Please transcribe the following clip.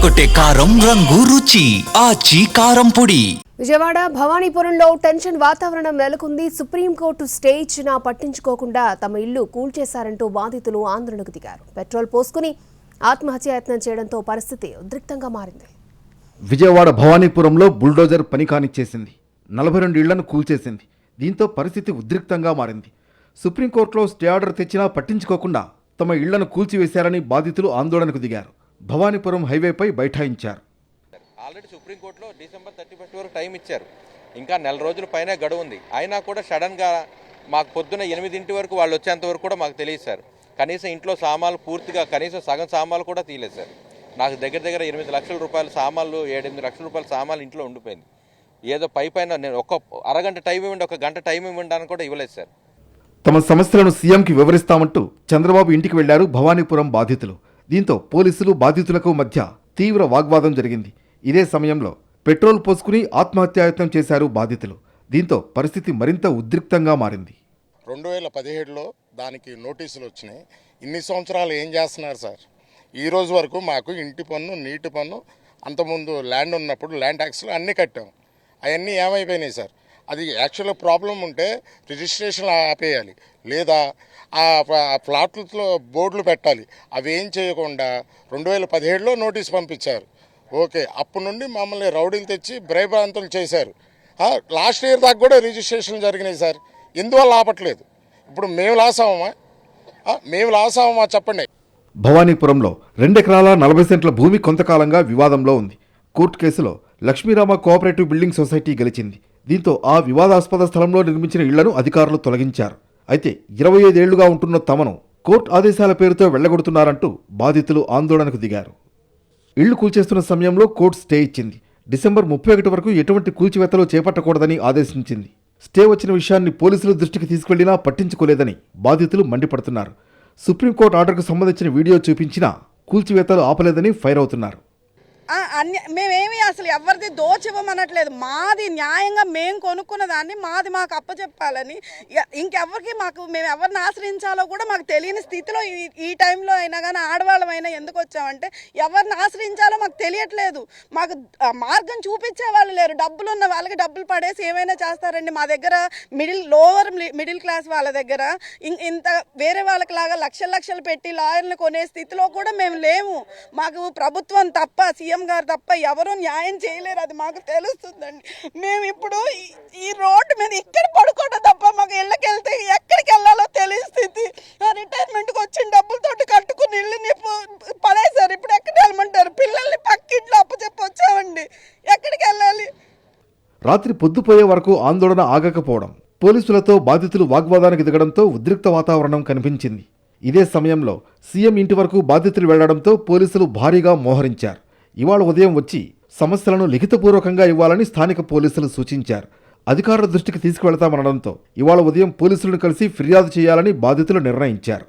అదరగొట్టే కారం రంగు రుచి ఆచి కారం పొడి. విజయవాడ భవానీపురంలో టెన్షన్ వాతావరణం నెలకొంది. సుప్రీంకోర్టు స్టే ఇచ్చినా పట్టించుకోకుండా తమ ఇల్లు కూల్చేశారంటూ బాధితులు ఆందోళనకు దిగారు. పెట్రోల్ పోసుకుని ఆత్మహత్యాయత్నం చేయడంతో పరిస్థితి ఉద్రిక్తంగా మారింది. విజయవాడ భవానీపురంలో బుల్డోజర్ పని కానిచ్చేసింది. 42 ఇళ్లను కూల్చేసింది. దీంతో పరిస్థితి ఉద్రిక్తంగా మారింది. సుప్రీంకోర్టులో స్టే ఆర్డర్ తెచ్చినా పట్టించుకోకుండా తమ ఇళ్లను కూల్చివేశారని బాధితులు ఆందోళనకు దిగారు. భవానీపురం హైవేపై బైఠాయించారు. ఆల్రెడీ సుప్రీంకోర్టులో డిసెంబర్ 31 వరకు టైం ఇచ్చారు. ఇంకా నెల రోజుల పైనే గడువు ఉంది. అయినా కూడా సడన్గా మాకు పొద్దున్న 8 వరకు వాళ్ళు వచ్చేంత వరకు కూడా మాకు తెలియదు సార్. కనీసం ఇంట్లో సామాన్లు పూర్తిగా కనీసం సగం సామాన్లు కూడా తీయలేదు సార్. నాకు దగ్గర 8 లక్షల రూపాయల సామాన్లు 7-8 లక్షల రూపాయల సామాన్లు ఇంట్లో ఉండిపోయింది. ఏదో పైన నేను ఒక అరగంట టైం ఇవ్వండి, ఒక గంట టైం ఇవ్వండి అని కూడా ఇవ్వలేదు సార్. తమ సమస్యలను సీఎంకి వివరిస్తామంటూ చంద్రబాబు ఇంటికి వెళ్లారు భవానీపురం బాధితులు. దీంతో పోలీసులు బాధితులకు మధ్య తీవ్ర వాగ్వాదం జరిగింది. ఇదే సమయంలో పెట్రోల్ పోసుకుని ఆత్మహత్యాయత్నం చేశారు బాధితులు. దీంతో పరిస్థితి మరింత ఉద్రిక్తంగా మారింది. 2017లో దానికి నోటీసులు వచ్చినాయి. ఇన్ని సంవత్సరాలు ఏం చేస్తున్నారు సార్? ఈ రోజు వరకు మాకు ఇంటి పన్ను, నీటి పన్ను, అంతకుముందు ల్యాండ్ ఉన్నప్పుడు ల్యాండ్ ట్యాక్స్లు అన్నీ కట్టాం. అవన్నీ ఏమైపోయినాయి సార్? అది యాక్చువల్గా ప్రాబ్లం ఉంటే రిజిస్ట్రేషన్ ఆపేయాలి, లేదా ఆ ప్లాట్లతో బోర్డులు పెట్టాలి. అవి ఏం చేయకుండా 2017లో నోటీస్ పంపించారు. ఓకే, అప్పటి నుండి మమ్మల్ని రౌడీలు తెచ్చి భయభ్రాంతులు చేశారు. లాస్ట్ ఇయర్ దాకా కూడా రిజిస్ట్రేషన్ జరిగినాయి సార్. ఎందువల్ల ఆపట్లేదు? ఇప్పుడు మేము లాస్ అవ్వమా చెప్పండి. భవానీపురంలో 2 ఎకరాల 40 సెంట్ల భూమి కొంతకాలంగా వివాదంలో ఉంది. కోర్టు కేసులో లక్ష్మీరామ కోఆపరేటివ్ బిల్డింగ్ సొసైటీ గెలిచింది. దీంతో ఆ వివాదాస్పద స్థలంలో నిర్మించిన ఇళ్లను అధికారులు తొలగించారు. అయితే 25 ఏళ్లుగా ఉంటున్న తమను కోర్టు ఆదేశాల పేరుతో వెళ్లగొడుతున్నారంటూ బాధితులు ఆందోళనకు దిగారు. ఇళ్లు కూల్చేస్తున్న సమయంలో కోర్టు స్టే ఇచ్చింది. డిసెంబర్ 31 వరకు ఎటువంటి కూల్చివేతలు చేపట్టకూడదని ఆదేశించింది. స్టే వచ్చిన విషయాన్ని పోలీసుల దృష్టికి తీసుకెళ్లినా పట్టించుకోలేదని బాధితులు మండిపడుతున్నారు. సుప్రీంకోర్టు ఆర్డర్కు సంబంధించిన వీడియో చూపించినా కూల్చివేతలు ఆపలేదని ఫైర్ అవుతున్నారు. మేమేమి అసలు ఎవరిది దోచివ్వమనట్లేదు. మాది న్యాయంగా మేము కొనుక్కున్న దాన్ని మాది మాకు అప్పచెప్పాలని, ఇంకెవరికి మేము ఎవరిని ఆశ్రయించాలో కూడా మాకు తెలియని స్థితిలో ఈ టైంలో అయినా కానీ ఆడవాళ్ళమైనా ఎందుకు వచ్చామంటే ఎవరిని ఆశ్రయించాలో మాకు తెలియట్లేదు. మాకు మార్గం చూపించే వాళ్ళు లేరు. డబ్బులు ఉన్న వాళ్ళకి డబ్బులు పడేసి ఏమైనా చేస్తారండి. మా దగ్గర లోవర్ మిడిల్ క్లాస్ వాళ్ళ దగ్గర ఇంత వేరే వాళ్ళకి లాగా లక్షలు పెట్టి లాయర్లు కొనే స్థితిలో కూడా మేము లేము. మాకు ప్రభుత్వం తప్ప, సీఎం గారు తప్ప ఎవరూ న్యాయం చేయలేరు. అది మాకు తెలుస్తుందండి. మేము ఇప్పుడు ఈ రోడ్డు మీద ఇక్కడ పడుకోవడం తప్ప మాకు ఇళ్ళకి వెళ్తే ఎక్కడికి వెళ్ళాలో తెలియని స్థితి. రిటైర్మెంట్కి వచ్చిన డబ్బులతో కట్టుకుని ఇల్లుని పడేశారు. ఇప్పుడు ఎక్కడ వెళ్ళమంటారు? పిల్లల్ని పక్కింట్లో అప్పచెప్పి వచ్చామండి. ఎక్కడికి వెళ్ళాలి? రాత్రి పొద్దుపోయే వరకు ఆందోళన ఆగకపోవడం, పోలీసులతో బాధితులు వాగ్వాదానికి దిగడంతో ఉద్రిక్త వాతావరణం కనిపించింది. ఇదే సమయంలో సీఎం ఇంటి వరకు బాధితులు వెళ్లడంతో పోలీసులు భారీగా మోహరించారు. ఇవాళ ఉదయం వచ్చి సమస్యలను లిఖితపూర్వకంగా ఇవ్వాలని స్థానిక పోలీసులు సూచించారు. అధికారుల దృష్టికి తీసుకువెళతామనడంతో ఇవాళ ఉదయం పోలీసులను కలిసి ఫిర్యాదు చేయాలని బాధితులు నిర్ణయించారు.